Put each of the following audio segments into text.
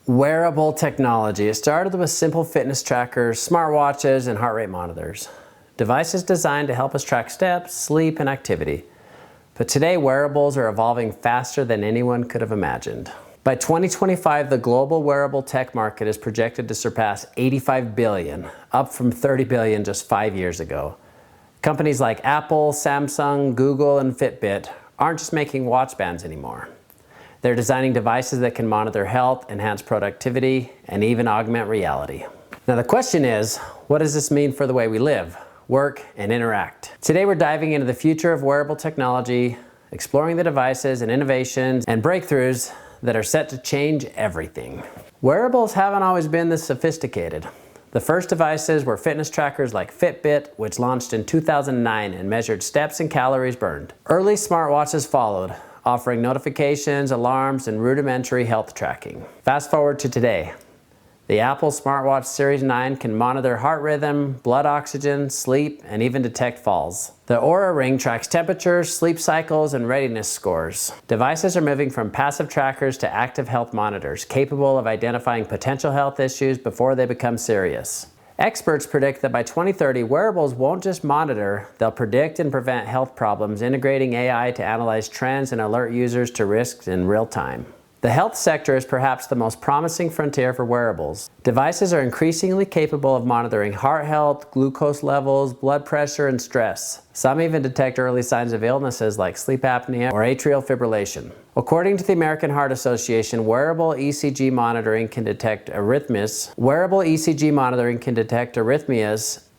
Wearable technology. It started with simple fitness trackers, smartwatches, and heart rate monitors. Devices designed to help us track steps, sleep, and activity. But today, wearables are evolving faster than anyone could have imagined. By 2025, the global wearable tech market is projected to surpass $85 billion, up from $30 billion just 5 years ago. Companies like Apple, Samsung, Google, and Fitbit aren't just making watch bands anymore. They're designing devices that can monitor health, enhance productivity, and even augment reality. Now the question is, what does this mean for the way we live, work, and interact? Today we're diving into the future of wearable technology, exploring the devices and innovations and breakthroughs that are set to change everything. Wearables haven't always been this sophisticated. The first devices were fitness trackers like Fitbit, which launched in 2009 and measured steps and calories burned. Early smartwatches followed, offering notifications, alarms, and rudimentary health tracking. Fast forward to today. The Apple Smartwatch Series 9 can monitor heart rhythm, blood oxygen, sleep, and even detect falls. The Oura Ring tracks temperature, sleep cycles, and readiness scores. Devices are moving from passive trackers to active health monitors, capable of identifying potential health issues before they become serious. Experts predict that by 2030, wearables won't just monitor, they'll predict and prevent health problems, integrating AI to analyze trends and alert users to risks in real time. The health sector is perhaps the most promising frontier for wearables. Devices are increasingly capable of monitoring heart health, glucose levels, blood pressure, and stress. Some even detect early signs of illnesses like sleep apnea or atrial fibrillation. According to the American Heart Association, wearable ECG monitoring can detect arrhythmias.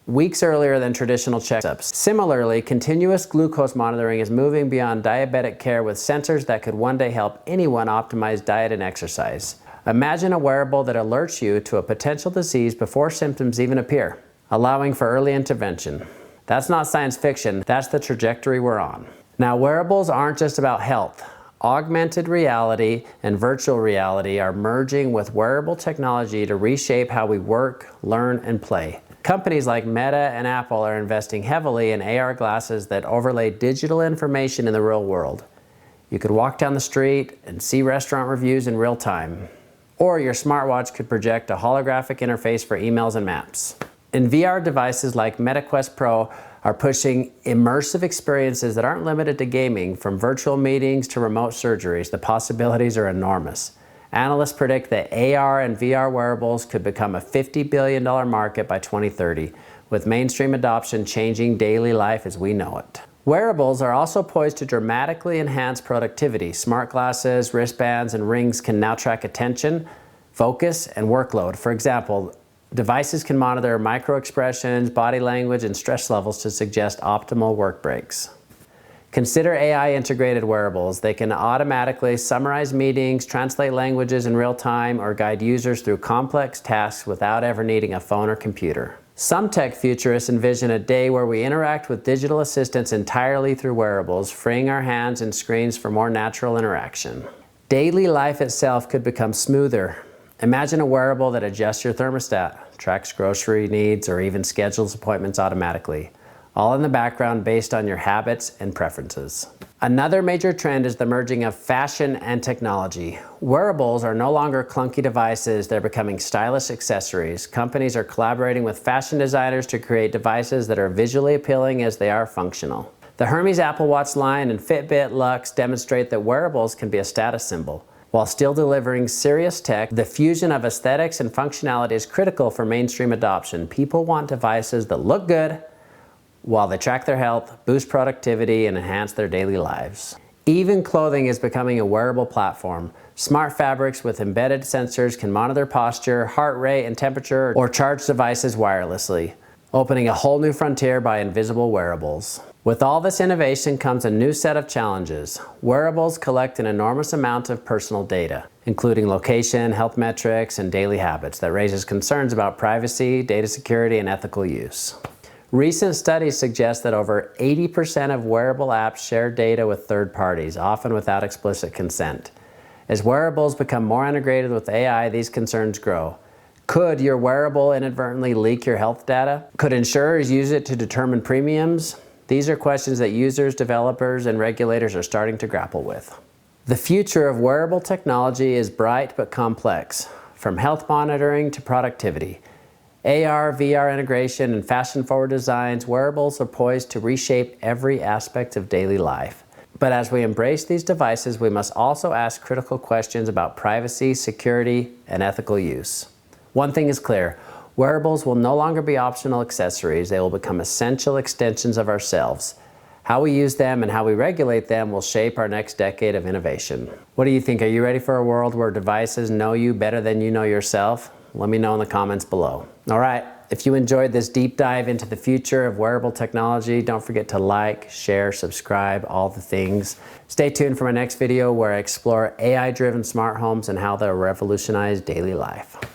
Weeks earlier than traditional checkups. Similarly, continuous glucose monitoring is moving beyond diabetic care with sensors that could one day help anyone optimize diet and exercise. Imagine a wearable that alerts you to a potential disease before symptoms even appear, allowing for early intervention. That's not science fiction, that's the trajectory we're on. Now, wearables aren't just about health. Augmented reality and virtual reality are merging with wearable technology to reshape how we work, learn, and play. Companies like Meta and Apple are investing heavily in AR glasses that overlay digital information in the real world. You could walk down the street and see restaurant reviews in real time. Or your smartwatch could project a holographic interface for emails and maps. And VR devices like Meta Quest Pro are pushing immersive experiences that aren't limited to gaming. From virtual meetings to remote surgeries, the possibilities are enormous. Analysts predict that AR and VR wearables could become a $50 billion market by 2030, with mainstream adoption changing daily life as we know it. Wearables are also poised to dramatically enhance productivity. Smart glasses, wristbands, and rings can now track attention, focus, and workload. For example, devices can monitor micro-expressions, body language, and stress levels to suggest optimal work breaks. Consider AI-integrated wearables. They can automatically summarize meetings, translate languages in real time, or guide users through complex tasks without ever needing a phone or computer. Some tech futurists envision a day where we interact with digital assistants entirely through wearables, freeing our hands and screens for more natural interaction. Daily life itself could become smoother. Imagine a wearable that adjusts your thermostat, tracks grocery needs, or even schedules appointments automatically, all in the background based on your habits and preferences. Another major trend is the merging of fashion and technology. Wearables are no longer clunky devices, they're becoming stylish accessories. Companies are collaborating with fashion designers to create devices that are visually appealing as they are functional. The Hermes Apple Watch line and Fitbit Luxe demonstrate that wearables can be a status symbol. While still delivering serious tech, the fusion of aesthetics and functionality is critical for mainstream adoption. People want devices that look good, while they track their health, boost productivity, and enhance their daily lives. Even clothing is becoming a wearable platform. Smart fabrics with embedded sensors can monitor posture, heart rate, and temperature, or charge devices wirelessly, opening a whole new frontier by invisible wearables. With all this innovation comes a new set of challenges. Wearables collect an enormous amount of personal data, including location, health metrics, and daily habits, that raises concerns about privacy, data security, and ethical use. Recent studies suggest that over 80% of wearable apps share data with third parties, often without explicit consent. As wearables become more integrated with AI, these concerns grow. Could your wearable inadvertently leak your health data? Could insurers use it to determine premiums? These are questions that users, developers, and regulators are starting to grapple with. The future of wearable technology is bright but complex. from health monitoring to productivity. AR, VR integration, and fashion-forward designs, wearables are poised to reshape every aspect of daily life. But as we embrace these devices, we must also ask critical questions about privacy, security, and ethical use. One thing is clear, wearables will no longer be optional accessories. They will become essential extensions of ourselves. How we use them and how we regulate them will shape our next decade of innovation. What do you think? Are you ready for a world where devices know you better than you know yourself? Let me know in the comments below. All right, if you enjoyed this deep dive into the future of wearable technology, don't forget to like, share, subscribe, all the things. Stay tuned for my next video where I explore AI-driven smart homes and how they'll revolutionize daily life.